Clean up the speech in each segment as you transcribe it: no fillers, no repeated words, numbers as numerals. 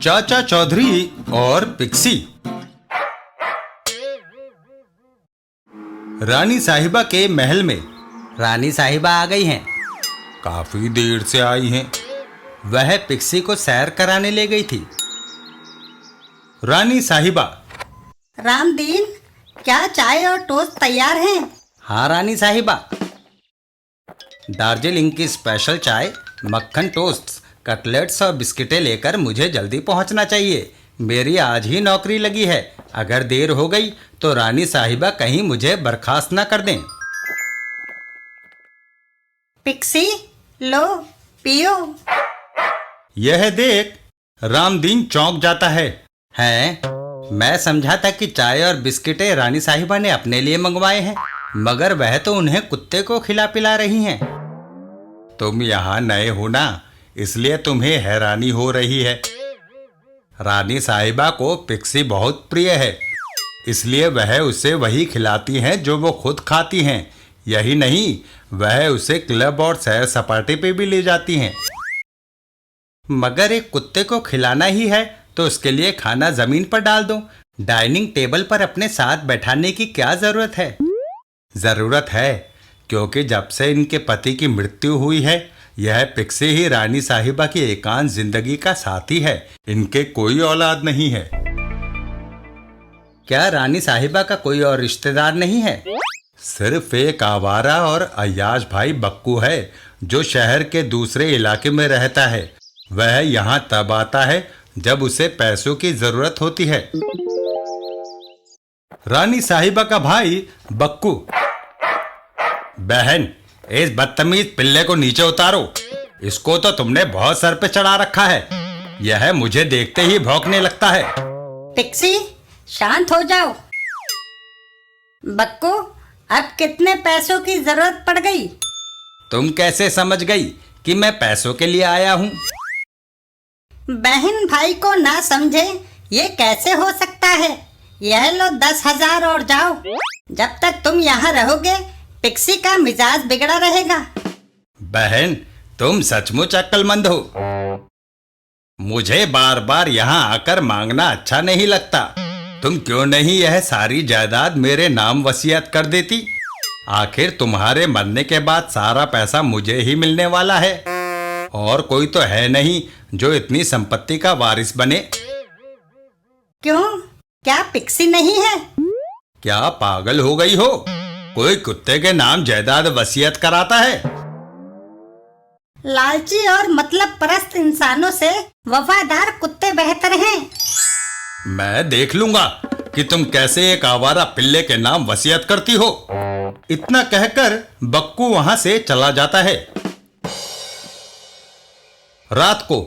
चाचा चौधरी और पिक्सी। रानी साहिबा के महल में रानी साहिबा आ गई हैं। काफी देर से आई हैं। वह पिक्सी को सैर कराने ले गई थी। रानी साहिबा। रामदीन, क्या चाय और टोस्ट तैयार हैं? हाँ रानी साहिबा, दार्जिलिंग की स्पेशल चाय, मक्खन टोस्ट, कटलेट्स और बिस्किटें लेकर मुझे जल्दी पहुंचना चाहिए। मेरी आज ही नौकरी लगी है। अगर देर हो गई तो रानी साहिबा कहीं मुझे बर्खास्त ना कर दें। पिक्सी, लो पियो। यह देख रामदीन चौंक जाता है। हैं? मैं समझा था कि चाय और बिस्किटें रानी साहिबा ने अपने लिए मंगवाए हैं, मगर वह तो उन्हें कुत्ते को खिला पिला रही हैं। तुम यहाँ नए हो ना, इसलिए तुम्हें हैरानी हो रही है। रानी साहिबा को पिक्सी बहुत प्रिय है, इसलिए वह उसे वही खिलाती हैं जो वो खुद खाती हैं। यही नहीं, वह उसे क्लब और सैर सपाटे पे भी ले जाती हैं। मगर एक कुत्ते को खिलाना ही है तो उसके लिए खाना जमीन पर डाल दो। डाइनिंग टेबल पर अपने साथ बैठाने की क्या जरूरत है? जरूरत है, क्योंकि जब से इनके पति की मृत्यु हुई है, यह पिक्सी ही रानी साहिबा की एकांत जिंदगी का साथी है। इनके कोई औलाद नहीं है। क्या रानी साहिबा का कोई और रिश्तेदार नहीं है? सिर्फ एक आवारा और अय्याश भाई बक्कू है, जो शहर के दूसरे इलाके में रहता है। वह यहाँ तब आता है जब उसे पैसों की जरूरत होती है। रानी साहिबा का भाई बक्कू। बहन, इस बदतमीज पिल्ले को नीचे उतारो। इसको तो तुमने बहुत सर पे चढ़ा रखा है। यह मुझे देखते ही भौंकने लगता है। पिक्सी, शांत हो जाओ। बक्कू, अब कितने पैसों की जरूरत पड़ गई? तुम कैसे समझ गई कि मैं पैसों के लिए आया हूँ? बहन भाई को ना समझे, ये कैसे हो सकता है? यह लो 10,000 और जाओ। जब तक तुम यहाँ रहोगे, पिक्सी का मिजाज बिगड़ा रहेगा। बहन, तुम सचमुच अक्लमंद हो। मुझे बार बार यहाँ आकर मांगना अच्छा नहीं लगता। तुम क्यों नहीं यह सारी जायदाद मेरे नाम वसीयत कर देती? आखिर तुम्हारे मरने के बाद सारा पैसा मुझे ही मिलने वाला है, और कोई तो है नहीं जो इतनी संपत्ति का वारिस बने। क्यों, क्या पिक्सी नहीं है? क्या पागल हो गई हो? कोई कुत्ते के नाम जायदाद वसीयत कराता है? लालची और मतलब परस्त इंसानों से वफादार कुत्ते बेहतर हैं। मैं देख लूंगा कि तुम कैसे एक आवारा पिल्ले के नाम वसीयत करती हो। इतना कहकर बक्कू वहां से चला जाता है। रात को।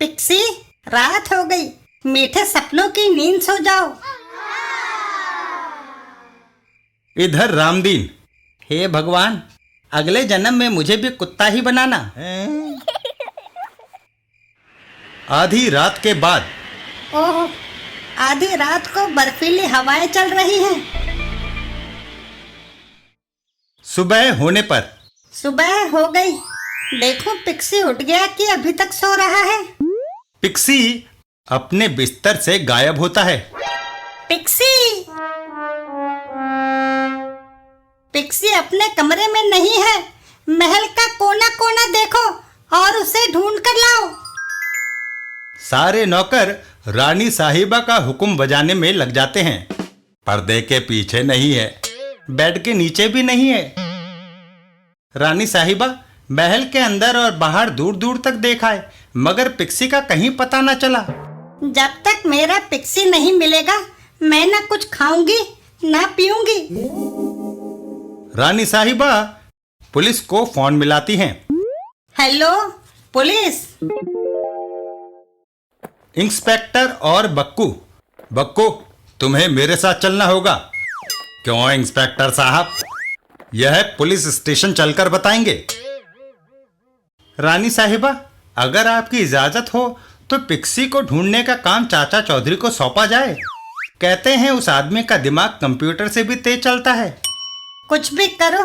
पिक्सी, रात हो गई। मीठे सपनों की नींद सो जाओ। इधर रामदीन। हे भगवान, अगले जन्म में मुझे भी कुत्ता ही बनाना। आधी रात के बाद। ओह, आधी रात को बर्फीली हवाएं चल रही हैं। सुबह होने पर। सुबह हो गई। देखो, पिक्सी उठ गया कि अभी तक सो रहा है? पिक्सी अपने बिस्तर से गायब होता है। पिक्सी! पिक्सी अपने कमरे में नहीं है। महल का कोना कोना देखो और उसे ढूंढ कर लाओ। सारे नौकर रानी साहिबा का हुक्म बजाने में लग जाते हैं। पर्दे के पीछे नहीं है, बेड के नीचे भी नहीं है। रानी साहिबा महल के अंदर और बाहर दूर दूर तक देखा है, मगर पिक्सी का कहीं पता न चला। जब तक मेरा पिक्सी नहीं मिलेगा, मैं ना कुछ खाऊंगी ना पीऊंगी। रानी साहिबा पुलिस को फोन मिलाती हैं। Hello police. इंस्पेक्टर और बक्कू। बक्कू, तुम्हें मेरे साथ चलना होगा। क्यों इंस्पेक्टर साहब? यह पुलिस स्टेशन चलकर बताएंगे। रानी साहिबा, अगर आपकी इजाजत हो तो पिक्सी को ढूंढने का काम चाचा चौधरी को सौंपा जाए। कहते हैं उस आदमी का दिमाग कंप्यूटर से भी तेज चलता है। कुछ भी करो,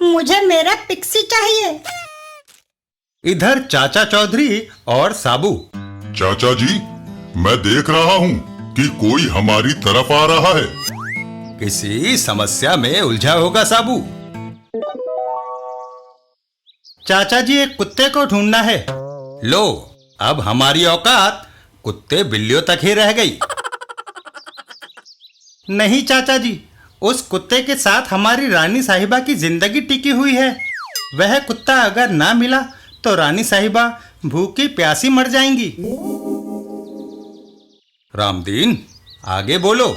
मुझे मेरा पिक्सी चाहिए। इधर चाचा चौधरी और साबू। चाचा जी, मैं देख रहा हूँ कि कोई हमारी तरफ आ रहा है। किसी समस्या में उलझा होगा साबू। चाचा जी, एक कुत्ते को ढूंढना है। लो, अब हमारी औकात कुत्ते बिल्लियों तक ही रह गई। नहीं चाचा जी, उस कुत्ते के साथ हमारी रानी साहिबा की जिंदगी टिकी हुई है। वह कुत्ता अगर ना मिला तो रानी साहिबा भूखी प्यासी मर जाएंगी। रामदीन, आगे बोलो।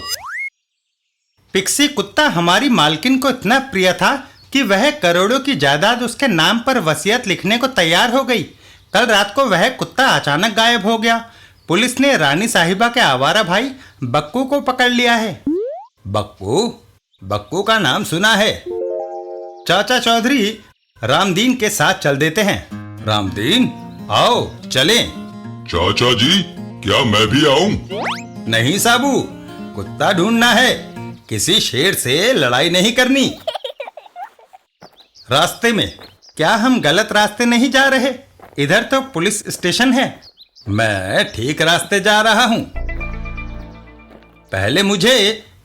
पिक्सी कुत्ता हमारी मालकिन को इतना प्रिय था कि वह करोड़ों की जायदाद उसके नाम पर वसीयत लिखने को तैयार हो गई। कल रात को वह कुत्ता अचानक गायब हो गया। पुलिस ने रानी साहिबा के आवारा भाई बक्कू को पकड़ लिया है। बक्कू? बक्कू का नाम सुना है। चाचा चौधरी, रामदीन के साथ चल देते हैं। रामदीन, आओ चलें। चाचा जी, क्या मैं भी आऊं? नहीं साबू, कुत्ता ढूंढना है, किसी शेर से लड़ाई नहीं करनी। रास्ते में क्या हम गलत रास्ते नहीं जा रहे? इधर तो पुलिस स्टेशन है। मैं ठीक रास्ते जा रहा हूं। पहले मुझे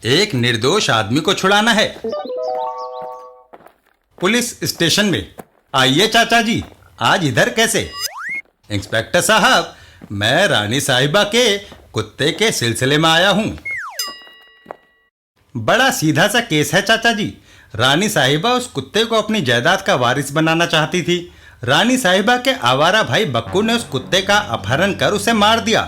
एक निर्दोष आदमी को छुड़ाना है। पुलिस स्टेशन में आइए चाचा जी। आज इधर कैसे? इंस्पेक्टर साहब, मैं रानी साहिबा के कुत्ते के सिलसिले में आया हूं। बड़ा सीधा सा केस है चाचा जी। रानी साहिबा उस कुत्ते को अपनी जायदाद का वारिस बनाना चाहती थी। रानी साहिबा के आवारा भाई बक्कू ने उस कुत्ते का अपहरण कर उसे मार दिया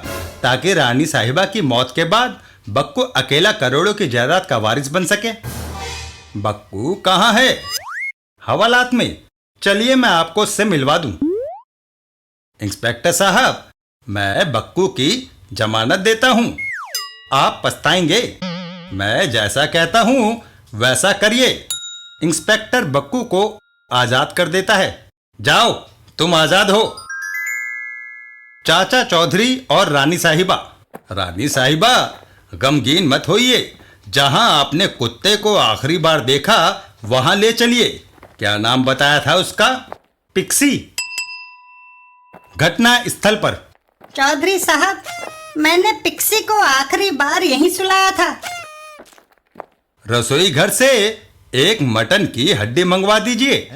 ताकि रानी साहिबा की मौत के बाद बक्कू अकेला करोड़ों की जायदाद का वारिस बन सके। बक्कू कहाँ है? हवालात में। चलिए मैं आपको उससे मिलवा दूं। इंस्पेक्टर साहब, मैं बक्कू की जमानत देता हूं। आप पछताएंगे। मैं जैसा कहता हूं वैसा करिए। इंस्पेक्टर बक्कू को आजाद कर देता है। जाओ, तुम आजाद हो। चाचा चौधरी और रानी साहिबा। रानी साहिबा, गमगीन मत होइए। जहां आपने कुत्ते को आखिरी बार देखा वहां ले चलिए। क्या नाम बताया था उसका? पिक्सी। घटना स्थल पर। चौधरी साहब, मैंने पिक्सी को आखिरी बार यहीं सुलाया था। रसोई घर से एक मटन की हड्डी मंगवा दीजिए।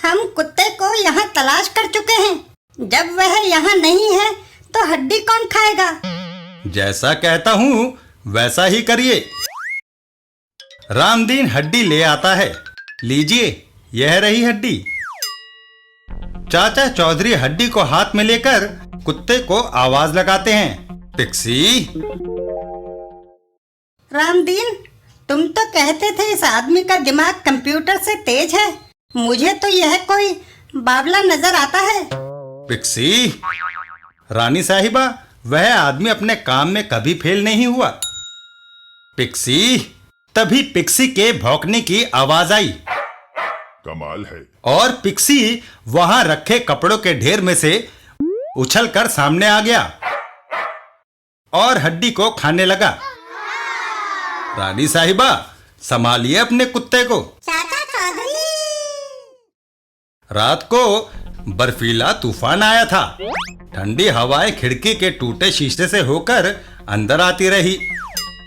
हम कुत्ते को यहाँ तलाश कर चुके हैं। जब वह यहाँ नहीं है तो हड्डी कौन खाएगा? जैसा कहता हूं वैसा ही करिए। रामदीन हड्डी ले आता है। लीजिए, यह रही हड्डी। चाचा चौधरी हड्डी को हाथ में लेकर कुत्ते को आवाज लगाते हैं। पिक्सी। रामदीन, तुम तो कहते थे इस आदमी का दिमाग कंप्यूटर से तेज है। मुझे तो यह कोई बावला नजर आता है। पिक्सी। रानी साहिबा, वह आदमी अपने काम में कभी फेल नहीं हुआ। पिक्सी। तभी पिक्सी के भौंकने की आवाज आई। कमाल है। और पिक्सी वहां रखे कपड़ों के ढेर में से उछलकर सामने आ गया और हड्डी को खाने लगा। रानी साहिबा, संभालिए अपने कुत्ते को। चाचा चौधरी। रात को बर्फीला तूफान आया था। ठंडी हवाएं खिड़की के टूटे शीशे से होकर अंदर आती रही।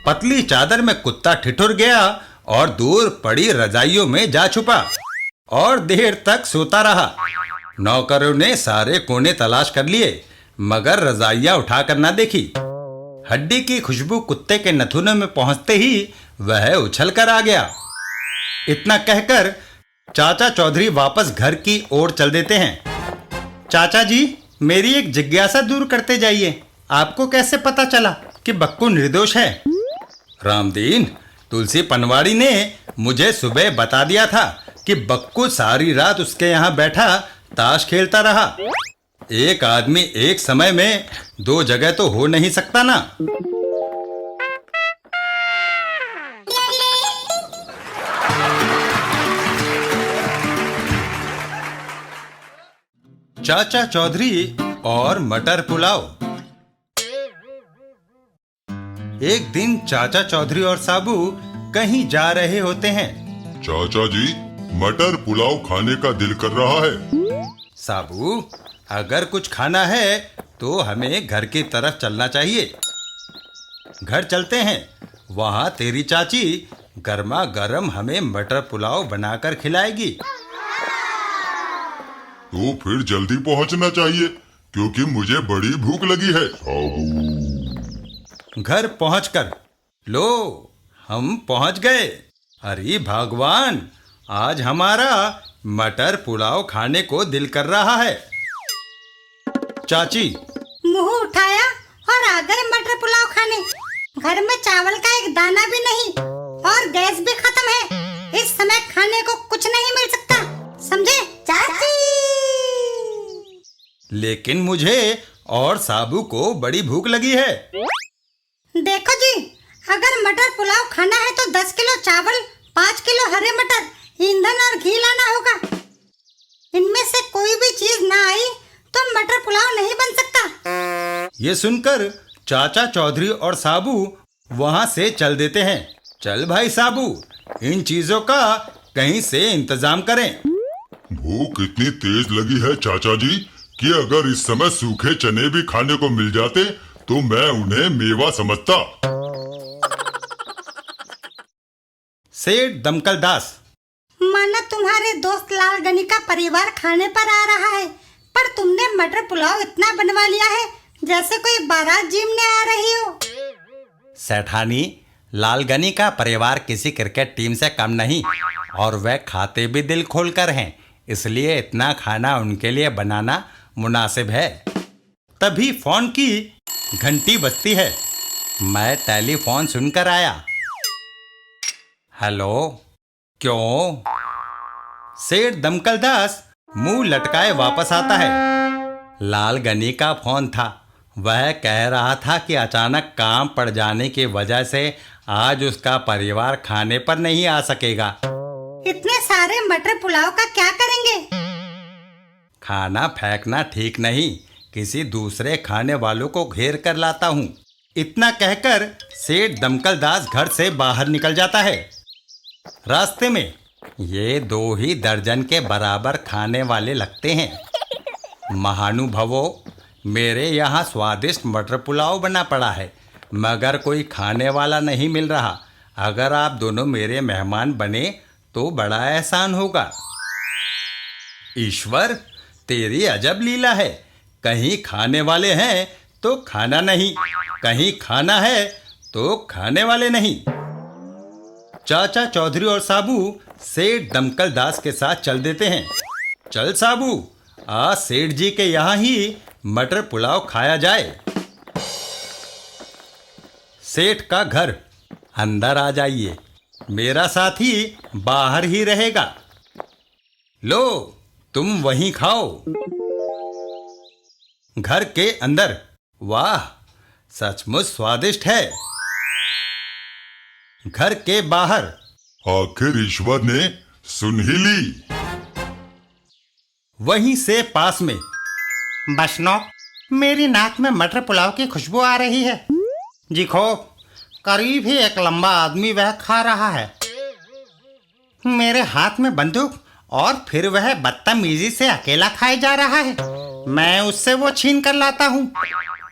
पतली चादर में कुत्ता ठिठुर गया और दूर पड़ी रजाइयों में जा छुपा और देर तक सोता रहा। नौकरों ने सारे कोने तलाश कर लिए मगर रजाइयां उठाकर ना देखी। हड्डी की खुशबू कुत्ते के नथुनों में पहुंचते ही वह उछल कर आ गया। इतना कहकर चाचा चौधरी वापस घर की ओर चल देते हैं। चाचा जी, मेरी एक जिज्ञासा दूर करते जाइए। आपको कैसे पता चला कि बक्कू निर्दोष है? रामदीन, तुलसी पनवाड़ी ने मुझे सुबह बता दिया था कि बक्कू सारी रात उसके यहाँ बैठा ताश खेलता रहा। एक आदमी एक समय में दो जगह तो हो नहीं सकता ना। चाचा चौधरी और मटर पुलाव। एक दिन चाचा चौधरी और साबू कहीं जा रहे होते हैं। चाचा जी, मटर पुलाव खाने का दिल कर रहा है। साबू, अगर कुछ खाना है तो हमें घर की तरफ चलना चाहिए। घर चलते हैं, वहां तेरी चाची गर्मा गर्म हमें मटर पुलाव बनाकर खिलाएगी। तो फिर जल्दी पहुंचना चाहिए क्योंकि मुझे बड़ी भूख लगी है। घर पहुंचकर लो, हम पहुंच गए। अरे भगवान, आज हमारा मटर पुलाव खाने को दिल कर रहा है। चाची, मुंह उठाया और आ गए मटर पुलाव खाने। घर में चावल का एक दाना भी नहीं और गैस भी खत्म है। इस समय खाने को कुछ नहीं मिल सकता, समझे चाची? लेकिन मुझे और साबू को बड़ी भूख लगी है। देखो जी, अगर मटर पुलाव खाना है तो 10 किलो चावल, 5 किलो हरे मटर, ईंधन और घी लाना होगा। इनमें से कोई भी चीज ना आई तो मटर पुलाव नहीं बन सकता। ये सुनकर चाचा चौधरी और साबू वहां से चल देते हैं। चल भाई साबू, इन चीजों का कहीं से इंतजाम करें। भूख इतनी तेज लगी है चाचा जी कि अगर इस समय सूखे चने भी खाने को मिल जाते तो मैं उन्हें मेवा समझता। सेठ दमकल दास, माना तुम्हारे दोस्त लाल गनी का परिवार खाने पर आ रहा है, पर तुमने मटर पुलाव इतना बनवा लिया है जैसे कोई बारात जीमने आ रही हो। सेठानी, लालगनी का परिवार किसी क्रिकेट टीम से कम नहीं और वह खाते भी दिल खोलकर हैं, इसलिए इतना खाना उनके लिए बनाना मुनासिब है। तभी फोन की घंटी बजती है। मैं टेलीफोन सुनकर आया। हेलो, क्यों? सेठ दमकल दास मुंह लटकाए वापस आता है। लालगनी का फोन था। वह कह रहा था कि अचानक काम पड़ जाने की वजह से आज उसका परिवार खाने पर नहीं आ सकेगा। इतने सारे मटर पुलाव का क्या करेंगे? खाना फेंकना ठीक नहीं, किसी दूसरे खाने वालों को घेर कर लाता हूँ। इतना कहकर सेठ दमकल दास घर से बाहर निकल जाता है। रास्ते में ये 2 ही दर्जन के बराबर खाने वाले लगते हैं। महानुभावों, मेरे यहाँ स्वादिष्ट मटर पुलाव बना पड़ा है, मगर कोई खाने वाला नहीं मिल रहा। अगर आप दोनों मेरे मेहमान बने तो बड़ा एहसान होगा। ईश्वर, तेरी अजब लीला है। कहीं खाने वाले हैं तो खाना नहीं, कहीं खाना है तो खाने वाले नहीं। चाचा चौधरी और साबू सेठ दमकल दास के साथ चल देते हैं। चल साबू, आज सेठ जी के यहाँ ही मटर पुलाव खाया जाए। सेठ का घर। अंदर आ जाइए। मेरा साथी बाहर ही रहेगा। लो, तुम वहीं खाओ। घर के अंदर। वाह, सचमुच स्वादिष्ट है। घर के बाहर। आखिर ईश्वर ने सुन ही ली। वहीं से पास में। बशनो, मेरी नाक में मटर पुलाव की खुशबू आ रही है। देखो, करीब ही एक लंबा आदमी वह खा रहा है। मेरे हाथ में बंदूक और फिर वह बदतमीजी से अकेला खाए जा रहा है। मैं उससे वो छीन कर लाता हूँ।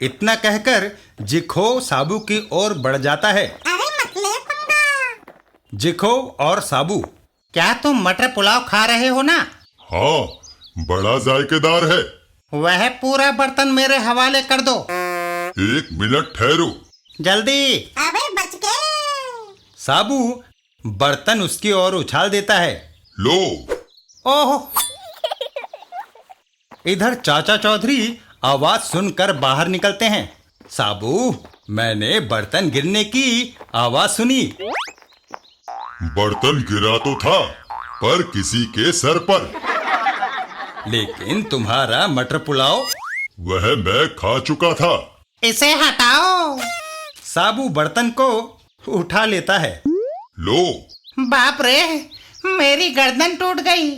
इतना कहकर जिखो साबू की ओर बढ़ जाता है। अरे मत ले पंगा। जिखो और साबू, क्या तुम मटर पुलाव खा रहे हो ना? हाँ, बड़ा जायकेदार है। वह पूरा बर्तन मेरे हवाले कर दो। 1 मिनट ठहरो। जल्दी। अबे बच गए। साबू बर्तन उसकी ओर उछाल देता है। लो। ओह! इधर चाचा चौधरी आवाज सुनकर बाहर निकलते हैं। साबू, मैंने बर्तन गिरने की आवाज सुनी। बर्तन गिरा तो था, पर किसी के सर पर। लेकिन तुम्हारा मटर पुलाव? वह मैं खा चुका था। इसे हटाओ। साबू बर्तन को उठा लेता है। लो। बाप रे, मेरी गर्दन टूट गई।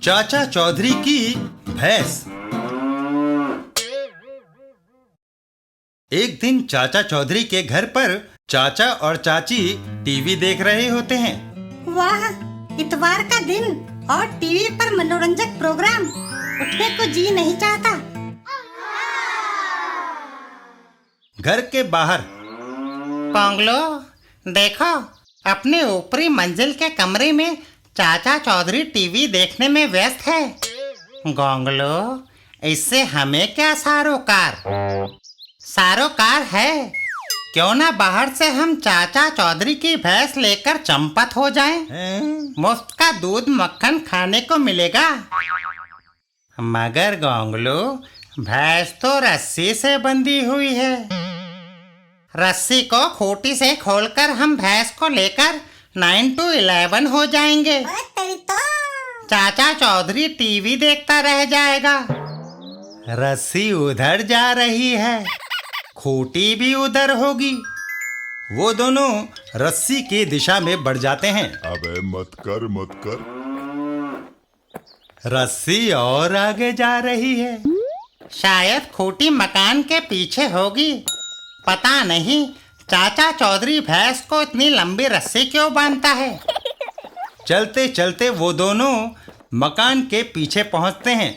चाचा चौधरी की भैंस। एक दिन चाचा चौधरी के घर पर चाचा और चाची टीवी देख रहे होते हैं। वाह, इतवार का दिन और टीवी पर मनोरंजक प्रोग्राम, उठने को जी नहीं चाहता। घर के बाहर पोंगलो, देखो अपने ऊपरी मंजिल के कमरे में चाचा चौधरी टीवी देखने में व्यस्त है। गोंगलो, इससे हमें क्या सारोकार? सारोकार है, क्यों ना बाहर से हम चाचा चौधरी की भैंस लेकर चंपत हो जाएं? मुफ्त का दूध मक्खन खाने को मिलेगा। मगर गोंगलो, भैंस तो रस्सी से बंधी हुई है। रस्सी को खूंटी से खोलकर हम भैंस को लेकर 9 to 11 हो जाएंगे। चाचा चौधरी टीवी देखता रह जाएगा। रस्सी उधर जा रही है, खूंटी भी उधर होगी। वो दोनों रस्सी की दिशा में बढ़ जाते हैं। अबे मत कर। रस्सी और आगे जा रही है। शायद खूंटी मकान के पीछे होगी। पता नहीं चाचा चौधरी भैंस को इतनी लंबी रस्सी क्यों बांधता है। चलते चलते वो दोनों मकान के पीछे पहुंचते हैं।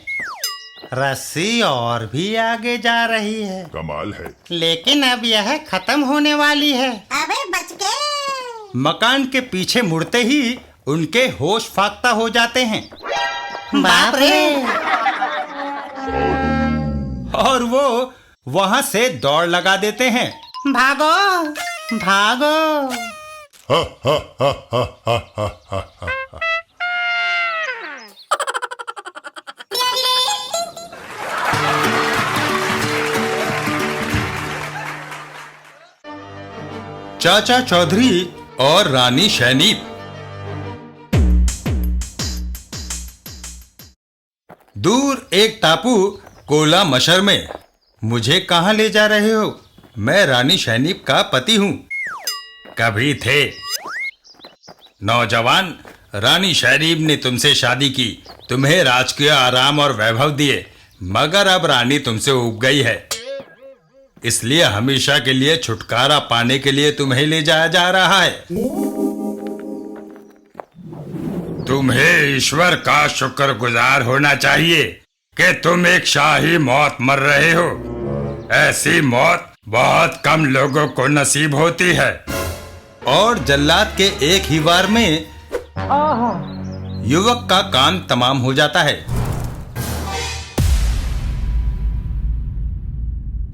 रस्सी और भी आगे जा रही है। कमाल है। लेकिन अब यह खत्म होने वाली है। अबे बच गए। मकान के पीछे मुड़ते ही उनके होश फाख्ता हो जाते हैं। बाप रे! और वो वहां से दौड़ लगा देते हैं। भागो भागो! हा हा हा हा हा हा हा हा। चाचा चौधरी और रानी शैनीप। दूर एक टापू कोला मशर में। मुझे कहाँ ले जा रहे हो? मैं रानी शैनीप का पति हूँ। कभी थे नौजवान, रानी शैनीप ने तुमसे शादी की, तुम्हें राजकीय आराम और वैभव दिए, मगर अब रानी तुमसे ऊब गई है, इसलिए हमेशा के लिए छुटकारा पाने के लिए तुम्हें ले जाया जा रहा है। तुम्हें ईश्वर का शुक्रगुजार होना चाहिए कि तुम एक शाही मौत मर रहे हो। ऐसी मौत बहुत कम लोगों को नसीब होती है। और जल्लाद के एक ही वार में युवक का काम तमाम हो जाता है।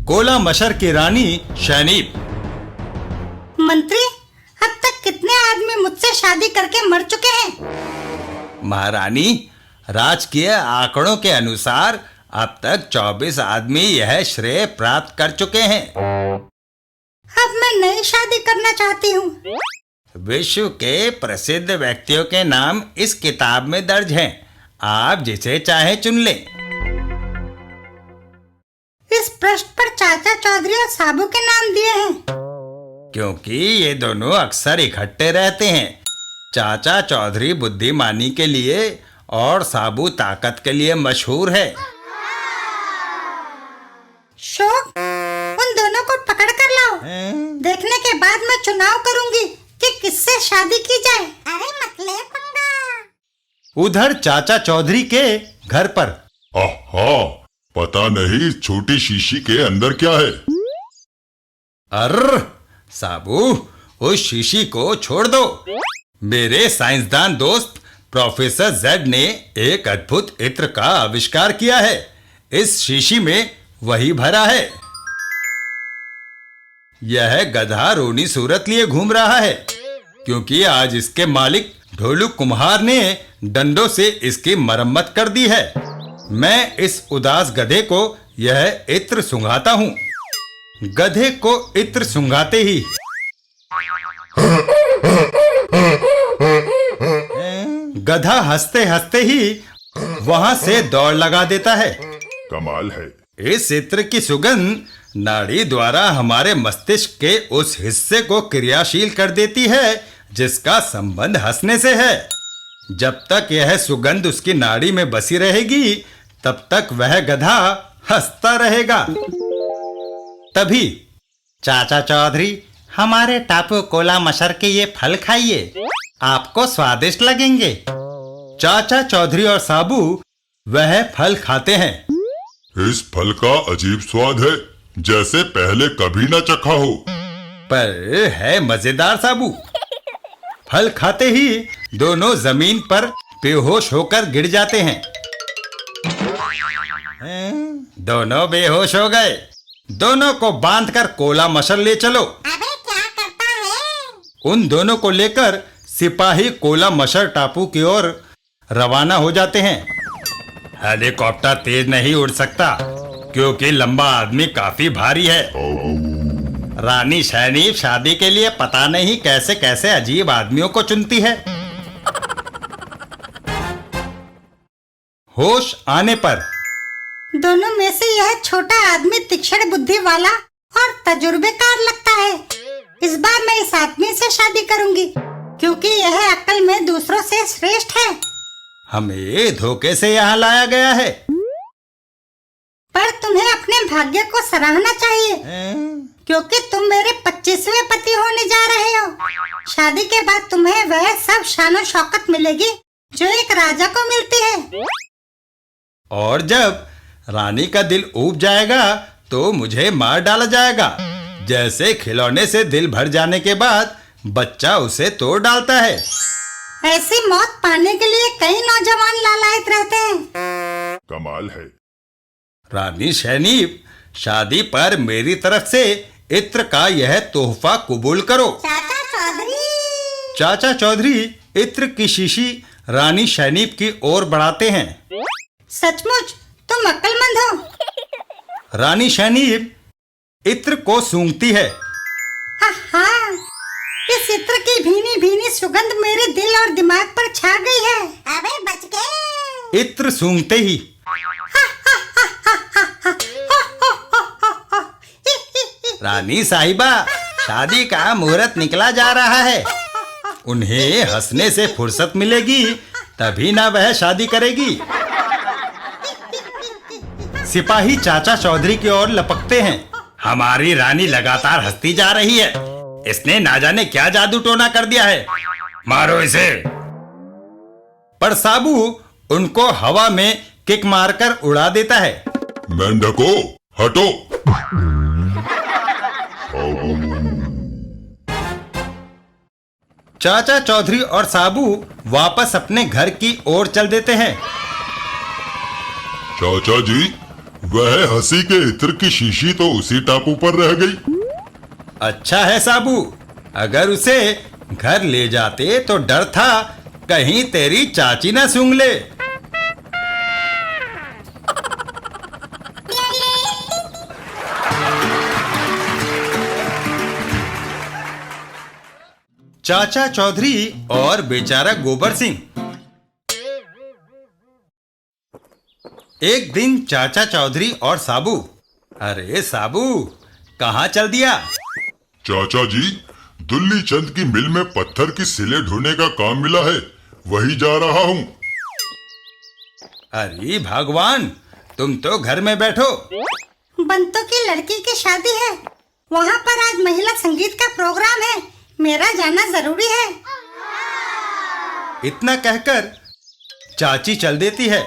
कोला मशर की रानी शैनीप। मंत्री, अब तक कितने आदमी मुझसे शादी करके मर चुके हैं? महारानी, राजकीय आंकड़ों के अनुसार अब तक 24 आदमी यह श्रेय प्राप्त कर चुके हैं। अब मैं नई शादी करना चाहती हूँ। विश्व के प्रसिद्ध व्यक्तियों के नाम इस किताब में दर्ज हैं। आप जिसे चाहे चुन लें। इस पृष्ठ पर चाचा चौधरी और साबू के नाम दिए हैं। क्योंकि ये दोनों अक्सर इकट्ठे रहते हैं। चाचा चौधरी बुद्धिमानी के लिए और साबू ताकत के लिए मशहूर है। शोक, उन दोनों को पकड़ कर लाओ। देखने के बाद मैं चुनाव करूंगी कि किससे शादी की जाए। अरे मत ले पंगा। उधर चाचा चौधरी के घर पर। आहा, पता नहीं छोटी शीशी के अंदर क्या है। अर्र साबू, उस शीशी को छोड़ दो। मेरे साइंसदान दोस्त प्रोफेसर जेड ने एक अद्भुत इत्र का आविष्कार किया है। इस शीशी में वही भरा है। यह गधा रोनी सूरत लिए घूम रहा है, क्योंकि आज इसके मालिक ढोलू कुम्हार ने डंडों से इसकी मरम्मत कर दी है। मैं इस उदास गधे को यह इत्र सुंघाता हूँ। गधे को इत्र सुंघाते ही गधा हंसते हंसते ही वहां से दौड़ लगा देता है। कमाल है। इस इत्र की सुगंध नाड़ी द्वारा हमारे मस्तिष्क के उस हिस्से को क्रियाशील कर देती है जिसका संबंध हंसने से है। जब तक यह सुगंध उसकी नाड़ी में बसी रहेगी, तब तक वह गधा हंसता रहेगा। तभी चाचा चौधरी, हमारे टापू कोला मशर के ये फल खाइए, आपको स्वादिष्ट लगेंगे। चाचा चौधरी और साबू वह फल खाते हैं। इस फल का अजीब स्वाद है, जैसे पहले कभी न चखा हो। पर है मजेदार साबू। फल खाते ही दोनों जमीन पर बेहोश होकर गिर जाते हैं। दोनों बेहोश हो गए। दोनों को बांधकर कोला मशर ले चलो। अबे क्या करता है? उन दोनों को लेकर सिपाही कोला मशर टापू की ओर रवाना हो जाते हैं। हेलीकॉप्टर तेज नहीं उड़ सकता क्योंकि लंबा आदमी काफी भारी है। रानी शैनीफ शादी के लिए पता नहीं कैसे कैसे अजीब आदमियों को चुनती है। होश आने पर दोनों में से यह छोटा आदमी तीक्ष्ण बुद्धि वाला और तजुर्बेकार लगता है। इस बार मैं इस आदमी से शादी करूंगी क्योंकि यह अक्ल में दूसरों से श्रेष्ठ है। हमें धोखे से यहाँ लाया गया है। पर तुम्हें अपने भाग्य को सराहना चाहिए क्योंकि तुम मेरे 25वें पति होने जा रहे हो। शादी के बाद तुम्हें वह सब शान और शौकत मिलेगी जो एक राजा को मिलती है। और जब रानी का दिल ऊब जाएगा तो मुझे मार डाला जाएगा, जैसे खिलौने से दिल भर जाने के बाद बच्चा उसे तोड़ डालता है। ऐसी मौत पाने के लिए कई नौजवान लालायित रहते हैं। कमाल है। रानी शैनीफ, शादी पर मेरी तरफ से इत्र का यह तोहफा कबूल करो। चाचा चौधरी। चाचा चौधरी इत्र की शीशी रानी शैनीफ की ओर बढ़ाते हैं। सचमुच तुम अक्लमंद हो। रानी शैनीफ इत्र को सूंघती है। हाँ, इस इत्र की भीनी भीनी सुगंध मेरे दिल और दिमाग पर छा गई है। अबे बच गए। इत्र सूंघते ही रानी साहिबा, शादी का मुहूर्त निकला जा रहा है। उन्हें हंसने से फुर्सत मिलेगी तभी ना वह शादी करेगी। सिपाही चाचा चौधरी की ओर लपकते हैं। हमारी रानी लगातार हंसती जा रही है। इसने ना जाने क्या जादू टोना कर दिया है। मारो इसे। पर साबू उनको हवा में किक मारकर उड़ा देता है। मेंढको हटो। चाचा चौधरी और साबू वापस अपने घर की ओर चल देते हैं। चाचा जी, वह हंसी के इत्र की शीशी तो उसी टापू पर रह गई। अच्छा है साबू, अगर उसे घर ले जाते तो डर था कहीं तेरी चाची ना सूंघ ले। चाचा चौधरी और बेचारा गोबर सिंह। एक दिन चाचा चौधरी और साबू। अरे साबू, कहाँ चल दिया? चाचा जी, दुल्ली चंद की मिल में पत्थर की सिले ढोने का काम मिला है, वही जा रहा हूँ। अरे भगवान, तुम तो घर में बैठो। बंतों की लड़की की शादी है, वहाँ पर आज महिला संगीत का प्रोग्राम है, मेरा जाना जरूरी है। इतना कहकर चाची चल देती है।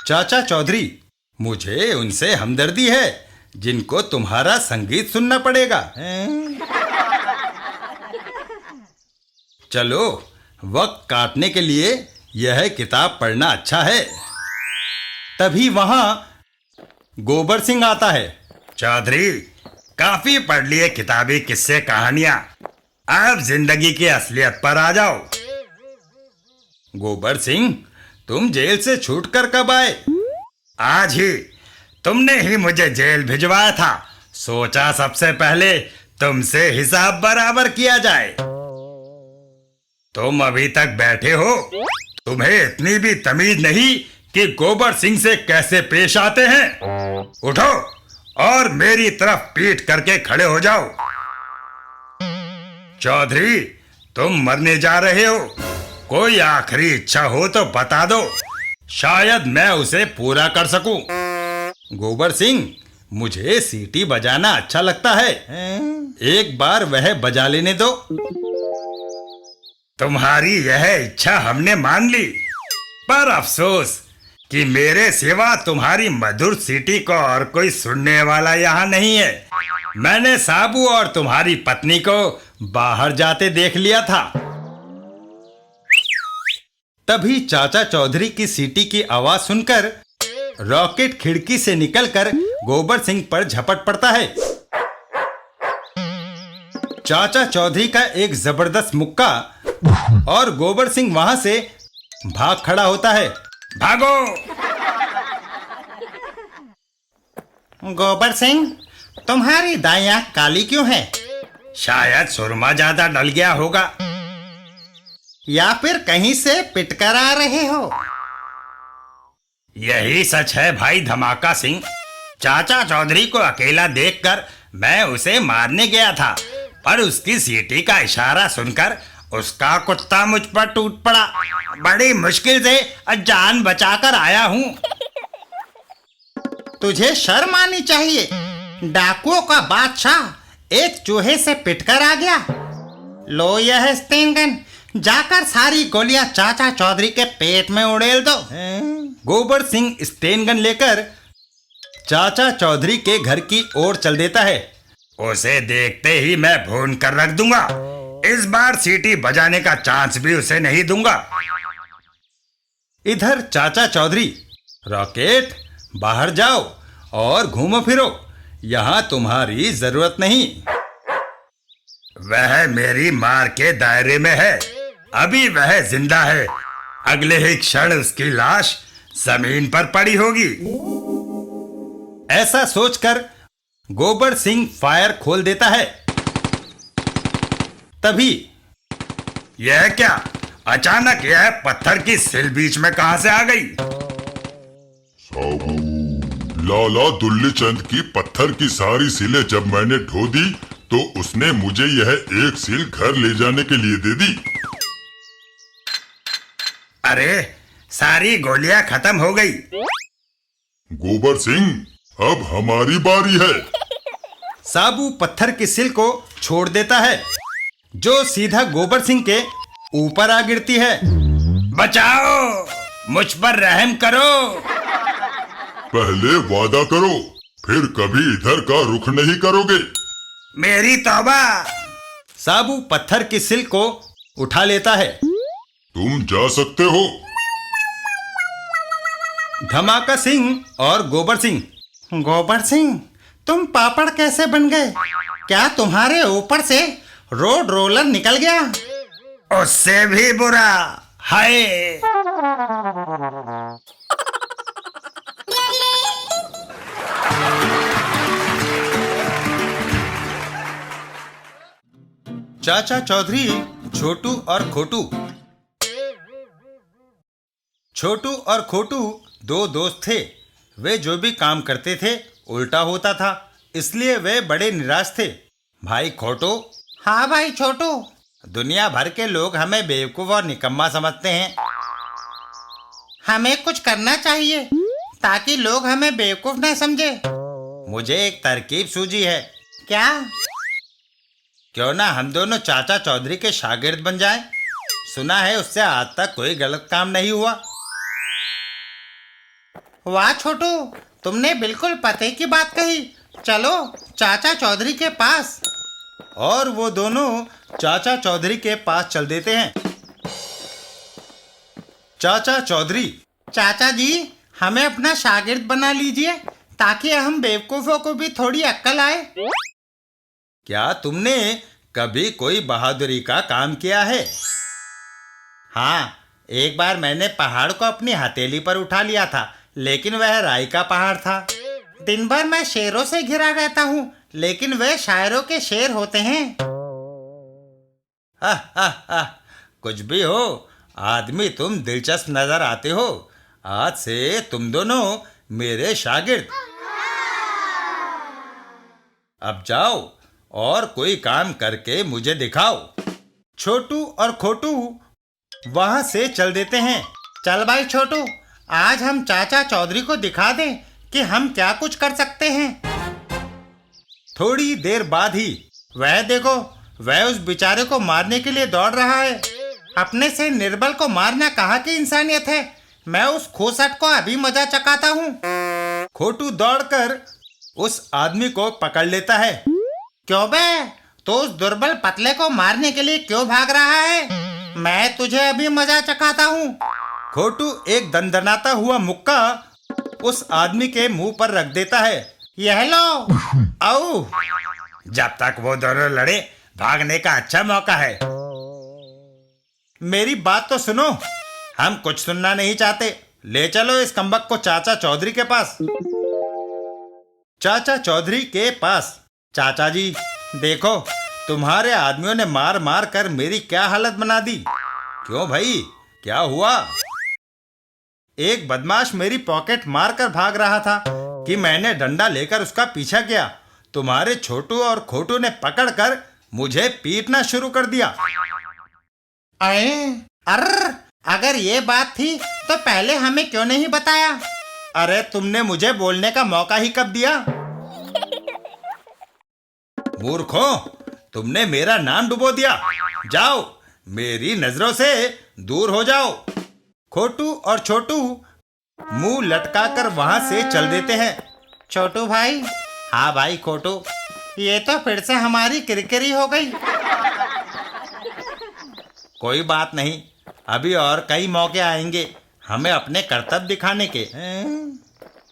चाचा चौधरी, मुझे उनसे हमदर्दी है जिनको तुम्हारा संगीत सुनना पड़ेगा। चलो, वक्त काटने के लिए यह किताब पढ़ना अच्छा है। तभी वहां गोबर सिंह आता है। चौधरी, काफी पढ़ लिए किताबी किस्से कहानियां, अब जिंदगी की असलियत पर आ जाओ। गोबर सिंह, तुम जेल से छूटकर कब आए? आज ही। तुमने ही मुझे जेल भिजवाया था, सोचा सबसे पहले तुमसे हिसाब बराबर किया जाए। तुम अभी तक बैठे हो, तुम्हें इतनी भी तमीज नहीं कि गोबर सिंह से कैसे पेश आते हैं। उठो और मेरी तरफ पीठ करके खड़े हो जाओ। चौधरी, तुम मरने जा रहे हो, कोई आखिरी इच्छा हो तो बता दो, शायद मैं उसे पूरा कर सकूं। गोबर सिंह, मुझे सीटी बजाना अच्छा लगता है। एक बार वह बजा लेने दो। तुम्हारी यह इच्छा हमने मान ली, पर अफसोस कि मेरे सिवा तुम्हारी मधुर सीटी को और कोई सुनने वाला यहाँ नहीं है। मैंने साबू और तुम्हारी पत्नी को बाहर जाते देख लिया था। तभी चाचा चौधरी की सीटी की आवाज सुनकर रॉकेट खिड़की से निकलकर गोबर सिंह पर झपट पड़ता है। चाचा चौधरी का एक जबरदस्त मुक्का और गोबर सिंह वहां से भाग खड़ा होता है। भागो! गोबर सिंह, तुम्हारी दाईं आंख काली क्यों है? शायद सुरमा ज्यादा डल गया होगा। या फिर कहीं से पिटकर आ रहे हो? यही सच है भाई धमाका सिंह। चाचा चौधरी को अकेला देखकर मैं उसे मारने गया था, पर उसकी सीटी का इशारा सुनकर उसका कुत्ता मुझ पर टूट पड़ा। बड़ी मुश्किल से जान बचाकर आया हूँ। तुझे शर्म आनी चाहिए। डाकुओं का बादशाह एक चूहे से पिटकर आ गया। लो यह स्टेनगन, जाकर सारी गोलियां चाचा चौधरी के पेट में उड़ेल दो। गोबर सिंह स्टेनगन लेकर चाचा चौधरी के घर की ओर चल देता है। उसे देखते ही मैं भून कर रख दूंगा। इस बार सीटी बजाने का चांस भी उसे नहीं दूंगा। इधर चाचा चौधरी, रॉकेट बाहर जाओ और घूमो फिरो, यहाँ तुम्हारी जरूरत नहीं। वह मेरी मार के दायरे में है। अभी वह जिंदा है, अगले ही क्षण उसकी लाश जमीन पर पड़ी होगी। ऐसा सोचकर गोबर सिंह फायर खोल देता है। तभी यह क्या? अचानक यह पत्थर की सिल बीच में कहां से आ गई? साबू, लाला दुल्ली चंद की पत्थर की सारी सिलें जब मैंने ढो दी तो उसने मुझे यह एक सिल घर ले जाने के लिए दे दी। अरे, सारी गोलियां खत्म हो गई। गोबर सिंह, अब हमारी बारी है। साबू पत्थर की सिल को छोड़ देता है, जो सीधा गोबर सिंह के ऊपर आ गिरती है। बचाओ, मुझ पर रहम करो। पहले वादा करो, फिर कभी इधर का रुख नहीं करोगे। मेरी तौबा। साबू पत्थर की सिल को उठा लेता है। तुम जा सकते हो। धमाका सिंह और गोबर सिंह। गोबर सिंह, तुम पापड़ कैसे बन गए? क्या तुम्हारे ऊपर से रोड रोलर निकल गया? उससे भी बुरा। हाय! चाचा चौधरी, छोटू और खोटू। छोटू और खोटू दो दोस्त थे। वे जो भी काम करते थे उल्टा होता था, इसलिए वे बड़े निराश थे। भाई खोटू, हाँ भाई छोटू। दुनिया भर के लोग हमें बेवकूफ और निकम्मा समझते हैं। हमें कुछ करना चाहिए ताकि लोग हमें बेवकूफ न समझे। मुझे एक तरकीब सूझी है। क्या? क्यों ना हम दोनों चाचा चौधरी के शागिर्द बन जाएं? सुना है उससे आज तक कोई गलत काम नहीं हुआ। वाह छोटू, तुमने बिल्कुल पते की बात कही। चलो चाचा चौधरी के पास। और वो दोनों चाचा चौधरी के पास चल देते हैं। चाचा चौधरी, चाचा जी, हमें अपना शागिर्द बना लीजिए ताकि हम बेवकूफों को भी थोड़ी अक्ल आए। क्या तुमने कभी कोई बहादुरी का काम किया है? हाँ, एक बार मैंने पहाड़ को अपनी हथेली पर उठा लिया था, लेकिन वह राई का पहाड़ था। दिन भर मैं शेरों से घिरा रहता हूँ, लेकिन वे शायरों के शेर होते हैं। कुछ भी हो, आदमी तुम दिलचस्प नजर आते हो। आज से तुम दोनों मेरे शागिर्द। अब जाओ और कोई काम करके मुझे दिखाओ। छोटू और खोटू वहां से चल देते हैं। चल भाई छोटू, आज हम चाचा चौधरी को दिखा दें कि हम क्या कुछ कर सकते हैं। थोड़ी देर बाद ही वह देखो, वह उस बेचारे को मारने के लिए दौड़ रहा है। अपने से निर्बल को मारना कहाँ की इंसानियत है। मैं उस खोसट को अभी मजा चखाता हूँ। खोटू दौड़कर उस आदमी को पकड़ लेता है। क्यों बे, तो उस दुर्बल पतले को मारने के लिए क्यों भाग रहा है? मैं तुझे अभी मजा चखाता हूँ। खोटू एक दंदनाता हुआ मुक्का उस आदमी के मुंह पर रख देता है। यह लो। आओ, जब तक वो दोनों लड़े भागने का अच्छा मौका है। मेरी बात तो सुनो, हम कुछ सुनना नहीं चाहते। ले चलो इस कमबख्त को चाचा चौधरी के पास। चाचा चौधरी के पास। चाचा जी देखो, तुम्हारे आदमियों ने मार मार कर मेरी क्या हालत बना दी। क्यों भाई, क्या हुआ? एक बदमाश मेरी पॉकेट मार कर भाग रहा था कि मैंने डंडा लेकर उसका पीछा किया। तुम्हारे छोटू और खोटू ने पकड़कर मुझे पीटना शुरू कर दिया। अरे अगर ये बात थी तो पहले हमें क्यों नहीं बताया? अरे तुमने मुझे बोलने का मौका ही कब दिया? मूर्खों, तुमने मेरा नाम डुबो दिया। जाओ, मेरी नजरों से दूर हो जाओ। खोटू और छोटू मुंह लटकाकर वहां से चल देते हैं। छोटू भाई। हाँ भाई खोटू। ये तो फिर से हमारी किरकिरी हो गई। कोई बात नहीं, अभी और कई मौके आएंगे हमें अपने कर्तव्य दिखाने के।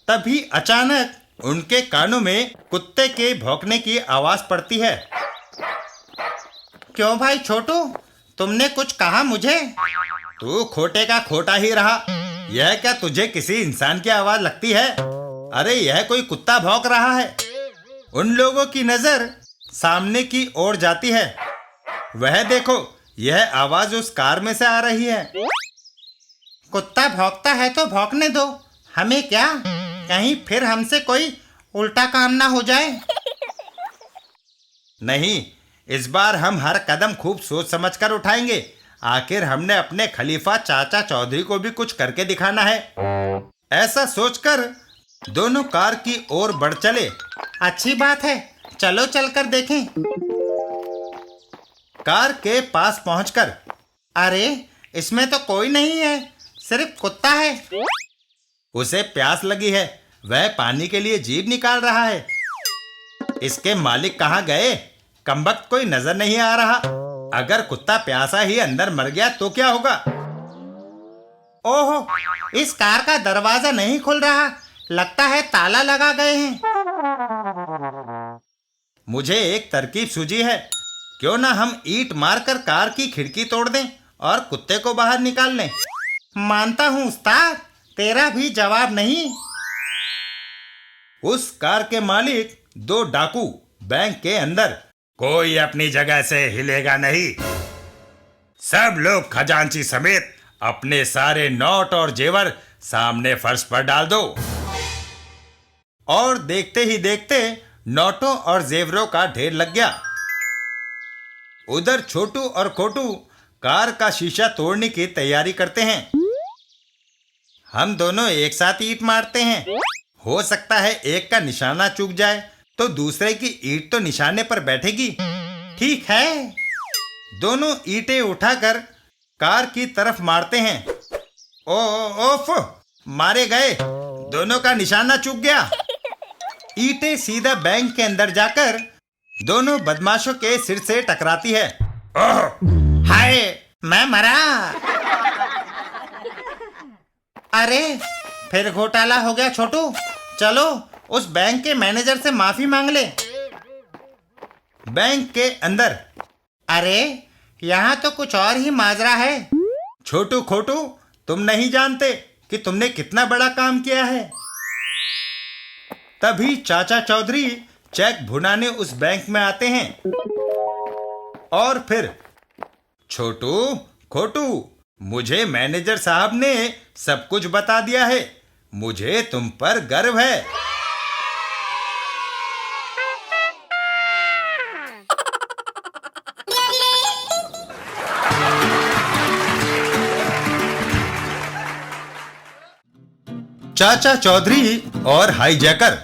तभी अचानक उनके कानों में कुत्ते के भौंकने की आवाज पड़ती है। क्यों भाई छोटू, तुमने कुछ कहा मुझे? तू खोटे का खोटा ही रहा। यह क्या तुझे किसी इंसान की आवाज लगती है? अरे यह कोई कुत्ता भौंक रहा है। उन लोगों की नजर सामने की ओर जाती है। वह देखो, यह आवाज उस कार में से आ रही है। कुत्ता भौंकता है तो भौंकने दो, हमें क्या? कहीं फिर हमसे कोई उल्टा काम ना हो जाए। नहीं, इस बार हम हर कदम खूब सोच समझकर उठाएंगे। आखिर हमने अपने खलीफा चाचा चौधरी को भी कुछ करके दिखाना है। ऐसा सोचकर दोनों कार की ओर बढ़ चले। अच्छी बात है, चलो चलकर देखें। कार के पास पहुंचकर, अरे इसमें तो कोई नहीं है, सिर्फ कुत्ता है। उसे प्यास लगी है, वह पानी के लिए जीभ निकाल रहा है। इसके मालिक कहाँ गए? कमबख्त कोई नजर नहीं आ रहा। अगर कुत्ता प्यासा ही अंदर मर गया तो क्या होगा? ओहो, इस कार का दरवाजा नहीं खुल रहा, लगता है ताला लगा गए हैं। मुझे एक तरकीब सूझी है। क्यों ना हम ईंट मारकर कार की खिड़की तोड़ दें और कुत्ते को बाहर निकाल लें। मानता हूँ उस्ताद, तेरा भी जवाब नहीं। उस कार के मालिक दो डाकू बैंक के अंदर। कोई अपनी जगह से हिलेगा नहीं। सब लोग खजांची समेत अपने सारे नोट और जेवर सामने फर्श पर डाल दो। और देखते ही देखते नोटों और जेवरों का ढेर लग गया। उधर छोटू और खोटू कार का शीशा तोड़ने की तैयारी करते हैं। हम दोनों एक साथ ईंट मारते हैं। हो सकता है एक का निशाना चूक जाए तो दूसरे की ईंट तो निशाने पर बैठेगी। ठीक है। दोनों ईंटें उठाकर कार की तरफ मारते हैं। ओफ, मारे गए। दोनों का निशाना चूक गया। ईंटें सीधा बैंक के अंदर जाकर दोनों बदमाशों के सिर से टकराती है। ओह हाय, मैं मरा। अरे फिर घोटाला हो गया छोटू। चलो उस बैंक के मैनेजर से माफी मांग ले। बैंक के अंदर, अरे यहाँ तो कुछ और ही माजरा है। छोटू खोटू, तुम नहीं जानते कि तुमने कितना बड़ा काम किया है। तभी चाचा चौधरी चेक भुनाने उस बैंक में आते हैं। और फिर, छोटू खोटू, मुझे मैनेजर साहब ने सब कुछ बता दिया है। मुझे तुम पर गर्व है। चाचा चौधरी और हाईजैकर।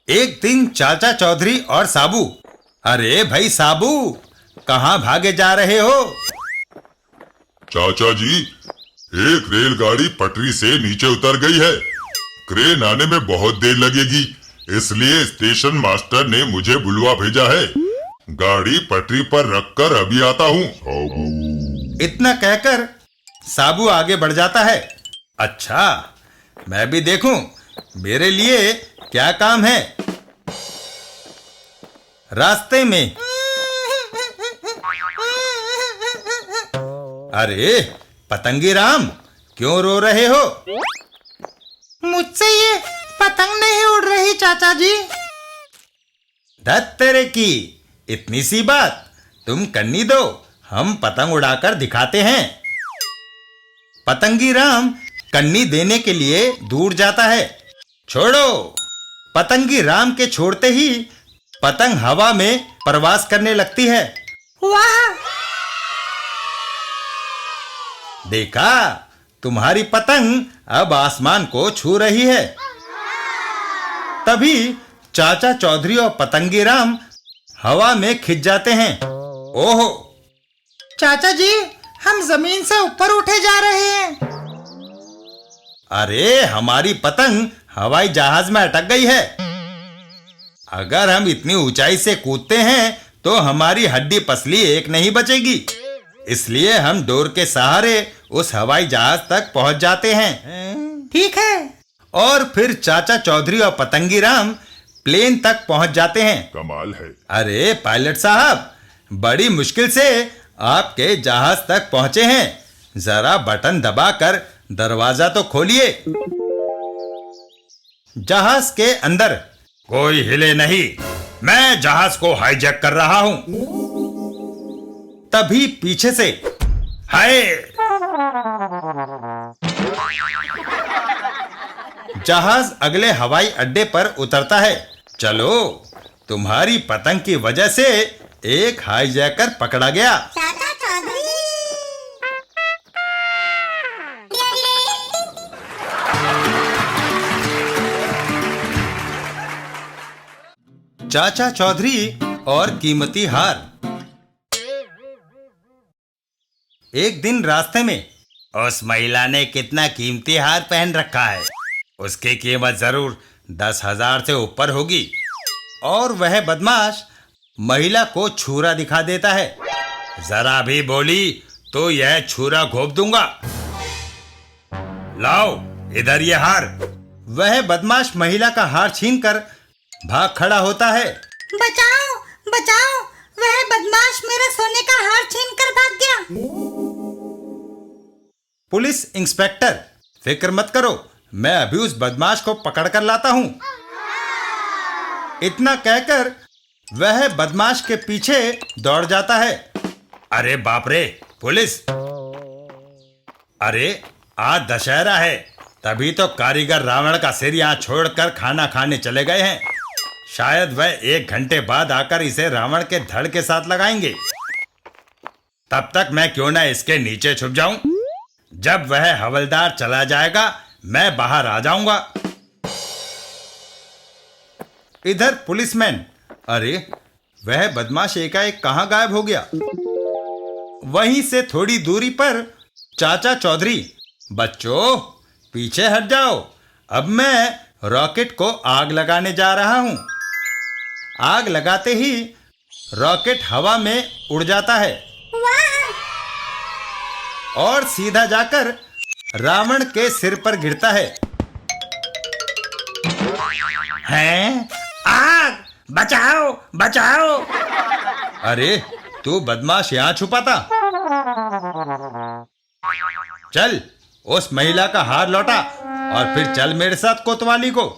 एक दिन चाचा चौधरी और साबू, अरे भाई साबू, कहाँ भागे जा रहे हो? चाचा जी, एक रेलगाड़ी पटरी से नीचे उतर गई है। क्रेन आने में बहुत देर लगेगी, इसलिए स्टेशन मास्टर ने मुझे बुलवा भेजा है। गाड़ी पटरी पर रखकर अभी आता हूँ। इतना कहकर साबू आगे बढ़ जाता है। अच्छा, मैं भी देखूं मेरे लिए क्या काम है। रास्ते में, अरे पतंगी राम, क्यों रो रहे हो? मुझसे ये पतंग नहीं उड़ रही चाचा जी। धत तेरे की, इतनी सी बात। तुम कन्नी दो, हम पतंग उड़ाकर दिखाते हैं। पतंगी राम कन्नी देने के लिए दूर जाता है। छोड़ो। पतंगी राम के छोड़ते ही पतंग हवा में प्रवास करने लगती है। वाह, देखा, तुम्हारी पतंग अब आसमान को छू रही है। तभी चाचा चौधरी और पतंगी राम हवा में खिंच जाते हैं। ओहो, चाचा जी, हम जमीन से ऊपर उठे जा रहे हैं। अरे हमारी पतंग हवाई जहाज में अटक गई है। अगर हम इतनी ऊंचाई से कूदते हैं तो हमारी हड्डी पसली एक नहीं बचेगी। इसलिए हम डोर के सहारे उस हवाई जहाज तक पहुंच जाते हैं। ठीक है। और फिर चाचा चौधरी और पतंगी राम प्लेन तक पहुंच जाते हैं। कमाल है। अरे पायलट साहब, बड़ी मुश्किल से आपके जहाज तक पहुंचे हैं। जरा बटन दबाकर दरवाजा तो खोलिए। जहाज के अंदर कोई हिले नहीं, मैं जहाज को हाईजैक कर रहा हूं। तभी पीछे से हाय, जहाज अगले हवाई अड्डे पर उतरता है। चलो, तुम्हारी पतंग की वजह से एक हाईजैकर पकड़ा गया। चाचा चौधरी। चाचा चौधरी और कीमती हार। एक दिन रास्ते में उस महिला ने कितना कीमती हार पहन रखा है। उसकी कीमत जरूर 10,000 से ऊपर होगी। और वह बदमाश महिला को छुरा दिखा देता है। जरा भी बोली तो यह छुरा घोंप दूंगा। लाओ इधर ये हार। वह बदमाश महिला का हार छीनकर भाग खड़ा होता है। बचाओ, बचाओ, वह बदमाश मेरा सोने का हार छीनकर भाग गया। पुलिस इंस्पेक्टर, फिक्र मत करो, मैं अभी उस बदमाश को पकड़ कर लाता हूं। इतना कहकर वह बदमाश के पीछे दौड़ जाता है। अरे बाप रे, पुलिस! अरे आज दशहरा है, तभी तो कारीगर रावण का सिर यहाँ छोड़कर खाना खाने चले गए हैं। शायद वह 1 घंटे बाद आकर इसे रावण के धड़ के साथ लगाएंगे। तब तक मैं क्यों ना इसके नीचे छुप जाऊं। जब वह हवलदार चला जाएगा मैं बाहर आ जाऊंगा। इधर पुलिसमैन, अरे वह बदमाश एकाएक कहां गायब हो गया। वहीं से थोड़ी दूरी पर चाचा चौधरी, बच्चों पीछे हट जाओ, अब मैं रॉकेट को आग लगाने जा रहा हूं। आग लगाते ही रॉकेट हवा में उड़ जाता है और सीधा जाकर रावण के सिर पर गिरता है। हैं? आग! बचाओ, बचाओ! अरे तू बदमाश यहां छुपा था। चल उस महिला का हार लौटा और फिर चल मेरे साथ कोतवाली को।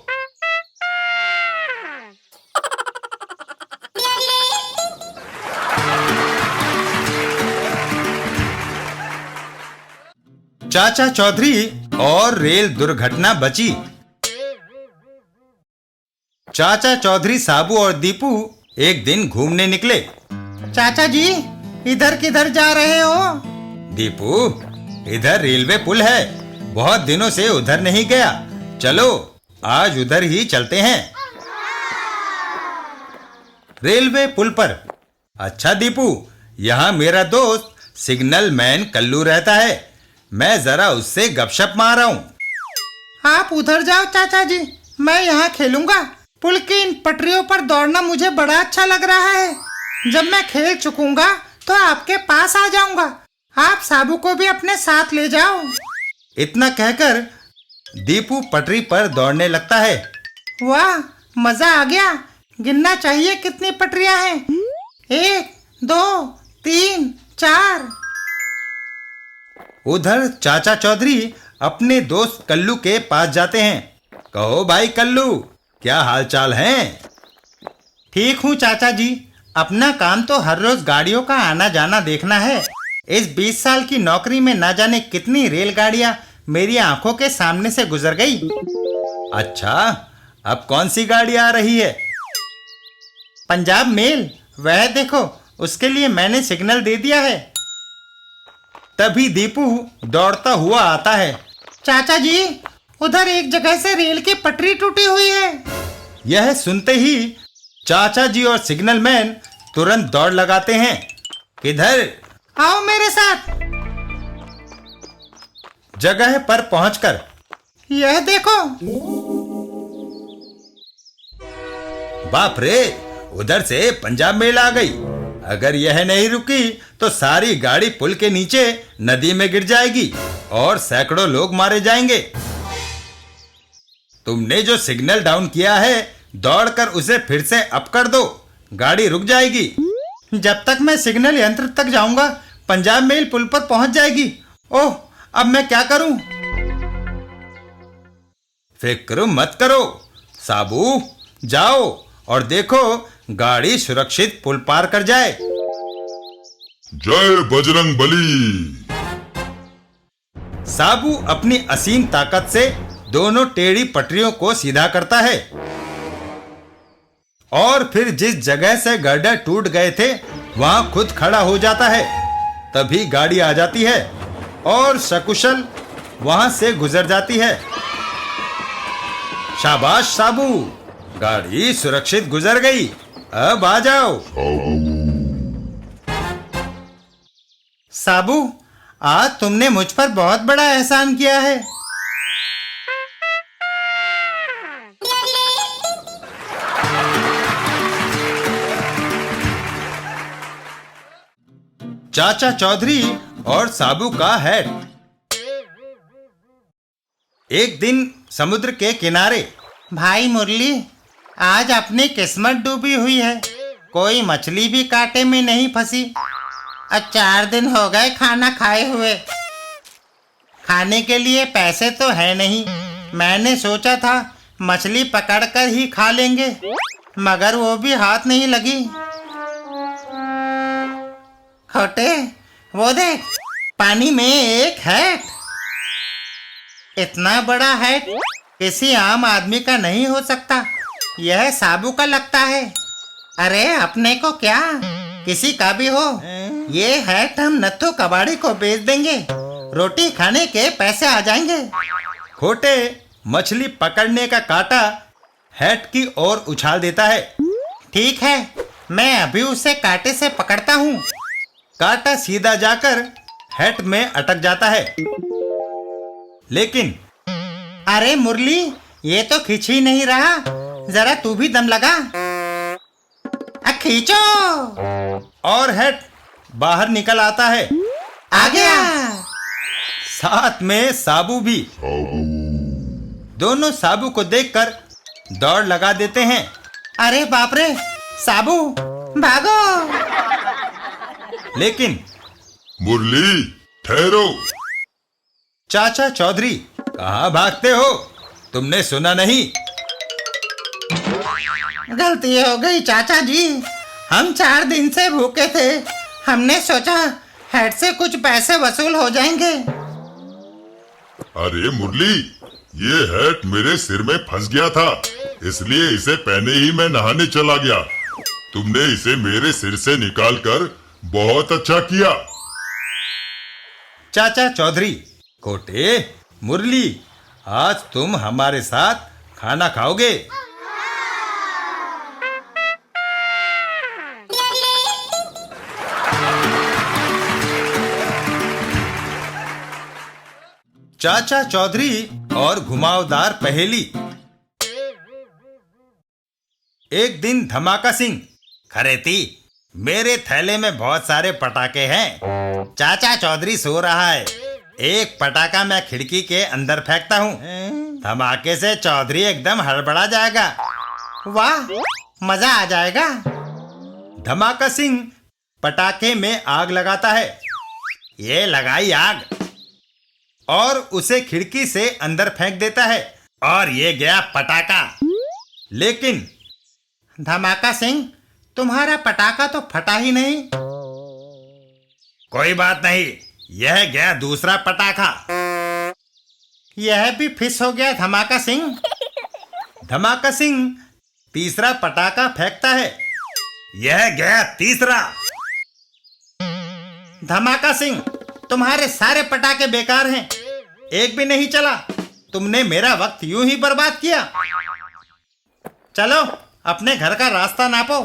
चाचा चौधरी और रेल दुर्घटना बची। चाचा चौधरी, साबू और दीपू एक दिन घूमने निकले। चाचा जी, इधर किधर जा रहे हो? दीपू, इधर रेलवे पुल है, बहुत दिनों से उधर नहीं गया। चलो आज उधर ही चलते हैं। रेलवे पुल पर। अच्छा दीपू, यहाँ मेरा दोस्त सिग्नल मैन कल्लू रहता है, मैं जरा उससे गपशप मार रहा हूँ। आप उधर जाओ चाचा जी, मैं यहाँ खेलूंगा। पुल की इन पटरियों पर दौड़ना मुझे बड़ा अच्छा लग रहा है। जब मैं खेल चुकूंगा तो आपके पास आ जाऊंगा। आप साबू को भी अपने साथ ले जाओ। इतना कहकर दीपू पटरी पर दौड़ने लगता है। वाह, मजा आ गया। गिनना चाहिए कितनी पटरियां हैं। 1 2 3 4। उधर चाचा चौधरी अपने दोस्त कल्लू के पास जाते हैं। कहो भाई कल्लू, क्या हालचाल है? ठीक हूँ चाचा जी। अपना काम तो हर रोज गाड़ियों का आना जाना देखना है। इस 20 साल की नौकरी में ना जाने कितनी रेलगाड़ियां मेरी आंखों के सामने से गुजर गई। अच्छा, अब कौन सी गाड़ी आ रही है? पंजाब मेल, वह देखो, उसके लिए मैंने सिग्नल दे दिया है। तभी दीपू दौड़ता हुआ आता है। चाचा जी, उधर एक जगह से रेल की पटरी टूटी हुई है। यह सुनते ही चाचा जी और सिग्नल मैन तुरंत दौड़ लगाते हैं। किधर? आओ मेरे साथ। जगह पर पहुंचकर यह देखो। बाप रे, उधर से पंजाब मेल आ गई। अगर यह नहीं रुकी तो सारी गाड़ी पुल के नीचे नदी में गिर जाएगी और सैकड़ों लोग मारे जाएंगे। तुमने जो सिग्नल डाउन किया है, दौड़कर उसे फिर से अप कर दो, गाड़ी रुक जाएगी। जब तक मैं सिग्नल यंत्र तक जाऊंगा पंजाब मेल पुल पर पहुंच जाएगी। ओह, अब मैं क्या करूं? फिक्र मत करो साबू, जाओ और देखो गाड़ी सुरक्षित पुल पार कर जाए। जय बजरंग बली। साबू अपनी असीम ताकत से दोनों टेढ़ी पटरियों को सीधा करता है और फिर जिस जगह से गर्डर टूट गए थे वहां खुद खड़ा हो जाता है। तभी गाड़ी आ जाती है और सकुशल वहां से गुजर जाती है। शाबाश साबू, गाड़ी सुरक्षित गुजर गई। अब आ जाओ। साबू, आज तुमने मुझ पर बहुत बड़ा एहसान किया है। चाचा चौधरी और साबू का हैट। एक दिन समुद्र के किनारे। भाई मुरली, आज अपनी किस्मत डूबी हुई है। कोई मछली भी कांटे में नहीं फंसी। आज 4 दिन हो गए खाना खाए हुए। खाने के लिए पैसे तो है नहीं। मैंने सोचा था मछली पकड़कर ही खा लेंगे, मगर वो भी हाथ नहीं लगी। खोटे, वो देख, पानी में एक हैट। इतना बड़ा हैट किसी आम आदमी का नहीं हो सकता। यह साबू का लगता है। अरे अपने को क्या, किसी का भी हो, ये हैट हम नत्थु कबाड़ी को बेच देंगे। रोटी खाने के पैसे आ जाएंगे। खोटे मछली पकड़ने का कांटा हैट की ओर उछाल देता है। ठीक है, मैं अभी उसे कांटे से पकड़ता हूँ। कांटा सीधा जाकर हैट में अटक जाता है। लेकिन अरे मुरली, ये तो खींच ही नहीं रहा। जरा तू भी दम लगा। खींचो। और हैट बाहर निकल आता है। आ गया। साथ में साबू भी। दोनों साबू को देखकर दौड़ लगा देते हैं। अरे बाप रे, साबू भागो। लेकिन मुरली, ठहरो। चाचा चौधरी, कहाँ भागते हो? तुमने सुना नहीं? गलती हो गई चाचा जी। हम 4 दिन से भूखे थे। हमने सोचा हेड से कुछ पैसे वसूल हो जाएंगे। अरे मुरली, ये हैट मेरे सिर में फंस गया था, इसलिए इसे पहने ही मैं नहाने चला गया। तुमने इसे मेरे सिर से निकालकर बहुत अच्छा किया। चाचा चौधरी, कोटे, मुरली, आज तुम हमारे साथ खाना खाओगे। चाचा चौधरी और घुमावदार पहेली। एक दिन धमाका सिंह, खरेती मेरे थैले में बहुत सारे पटाखे हैं। चाचा चौधरी सो रहा है। एक पटाखा मैं खिड़की के अंदर फेंकता हूँ। धमाके से चौधरी एकदम हड़बड़ा जाएगा। वाह, मजा आ जाएगा। धमाका सिंह पटाखे में आग लगाता है। ये लगाई आग और उसे खिड़की से अंदर फेंक देता है और ये गया पटाखा। लेकिन धमाका सिंह, तुम्हारा पटाखा तो फटा ही नहीं। कोई बात नहीं, यह गया दूसरा पटाखा। यह भी फिस हो गया धमाका सिंह। धमाका सिंह तीसरा पटाखा फेंकता है। यह गया तीसरा। धमाका सिंह, तुम्हारे सारे पटाखे बेकार हैं, एक भी नहीं चला। तुमने मेरा वक्त यूं ही बर्बाद किया। चलो अपने घर का रास्ता नापो।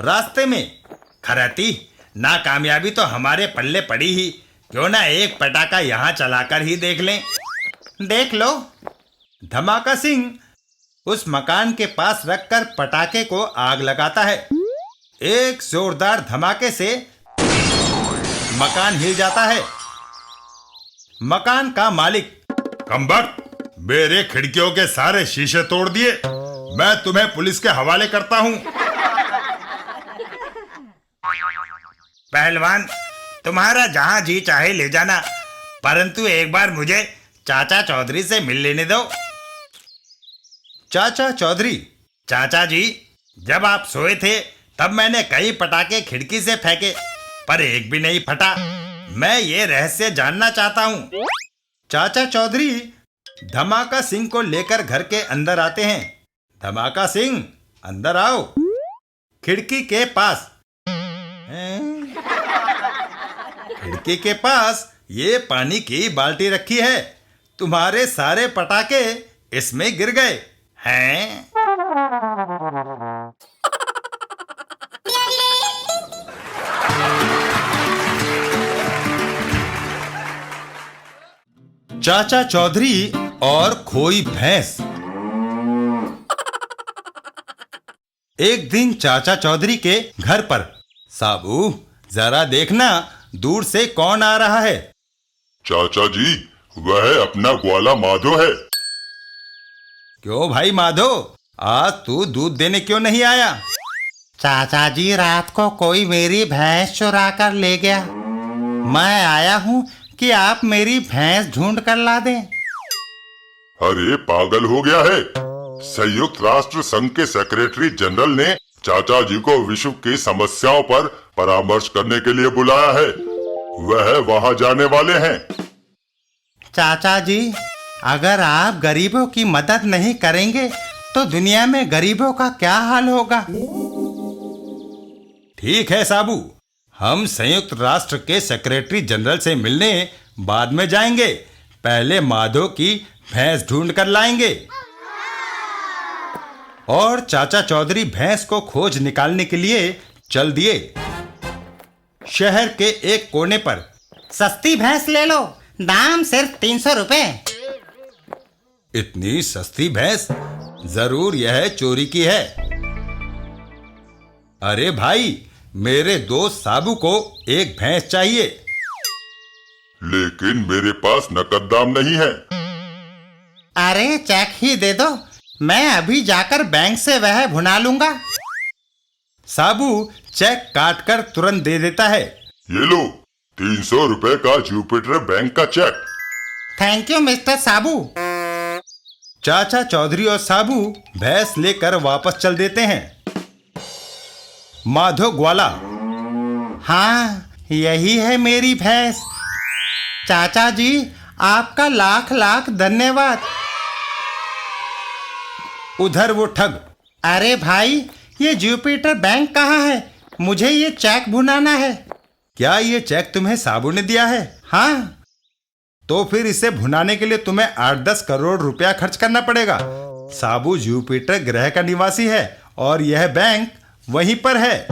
रास्ते में खराती, नाकामयाबी तो हमारे पल्ले पड़ी ही। क्यों ना एक पटाखा यहाँ चलाकर ही देख लें। देख लो। धमाका सिंह उस मकान के पास रखकर पटाखे को आग लगाता है। एक जोरदार धमाके से मकान हिल जाता है। मकान का मालिक, कमबख्त, मेरे खिड़कियों के सारे शीशे तोड़ दिए। मैं तुम्हें पुलिस के हवाले करता हूँ। पहलवान, तुम्हारा जहां जी चाहे ले जाना, परंतु एक बार मुझे चाचा चौधरी से मिल लेने दो। चाचा चौधरी, चाचा जी, जब आप सोए थे तब मैंने कई पटाखे खिड़की से फेंके, पर एक भी नहीं फटा। मैं ये रहस्य जानना चाहता हूँ। चाचा चौधरी धमाका सिंह को लेकर घर के अंदर आते हैं। धमाका सिंह, अंदर आओ। खिड़की के पास खिड़की के पास ये पानी की बाल्टी रखी है। तुम्हारे सारे पटाखे इसमें गिर गए हैं? चाचा चौधरी और खोई भैंस। एक दिन चाचा चौधरी के घर पर, साबू जरा देखना दूर से कौन आ रहा है। चाचा जी, वह अपना ग्वाला माधो है। क्यों भाई माधो, आज तू दूध देने क्यों नहीं आया? चाचा जी, रात को कोई मेरी भैंस चुरा कर ले गया। मैं आया हूँ कि आप मेरी भैंस ढूंढ कर ला दें। अरे पागल हो गया है। संयुक्त राष्ट्र संघ के सेक्रेटरी जनरल ने चाचा जी को विश्व की समस्याओं पर परामर्श करने के लिए बुलाया है। वह वहां जाने वाले हैं। चाचा जी, अगर आप गरीबों की मदद नहीं करेंगे तो दुनिया में गरीबों का क्या हाल होगा? ठीक है साबू, हम संयुक्त राष्ट्र के सेक्रेटरी जनरल से मिलने बाद में जाएंगे। पहले माधो की भैंस ढूंढ कर लाएंगे। और चाचा चौधरी भैंस को खोज निकालने के लिए चल दिए। शहर के एक कोने पर, सस्ती भैंस ले लो, दाम सिर्फ 300 रुपए। इतनी सस्ती भैंस? जरूर यह चोरी की है। अरे भाई, मेरे दोस्त साबू को एक भैंस चाहिए। लेकिन मेरे पास नकद दाम नहीं है। अरे चेक ही दे दो, मैं अभी जाकर बैंक से वह भुना लूंगा। साबू चेक काट कर तुरंत दे देता है। ये लो, 300 रुपए का जुपिटर बैंक का चेक। थैंक यू मिस्टर साबू। चाचा चौधरी और साबू भैंस लेकर वापस चल देते हैं। माधो ग्वाला, हाँ, यही है मेरी भैंस। चाचा जी, आपका लाख लाख धन्यवाद। उधर वो ठग, अरे भाई, ये जुपिटर बैंक कहाँ है? मुझे ये चेक भुनाना है। क्या ये चेक तुम्हें साबू ने दिया है? हाँ। तो फिर इसे भुनाने के लिए तुम्हें 8-10 करोड़ रुपया खर्च करना पड़ेगा। साबू जुपिटर ग्रह का निवासी है और यह बैंक वहीं पर है।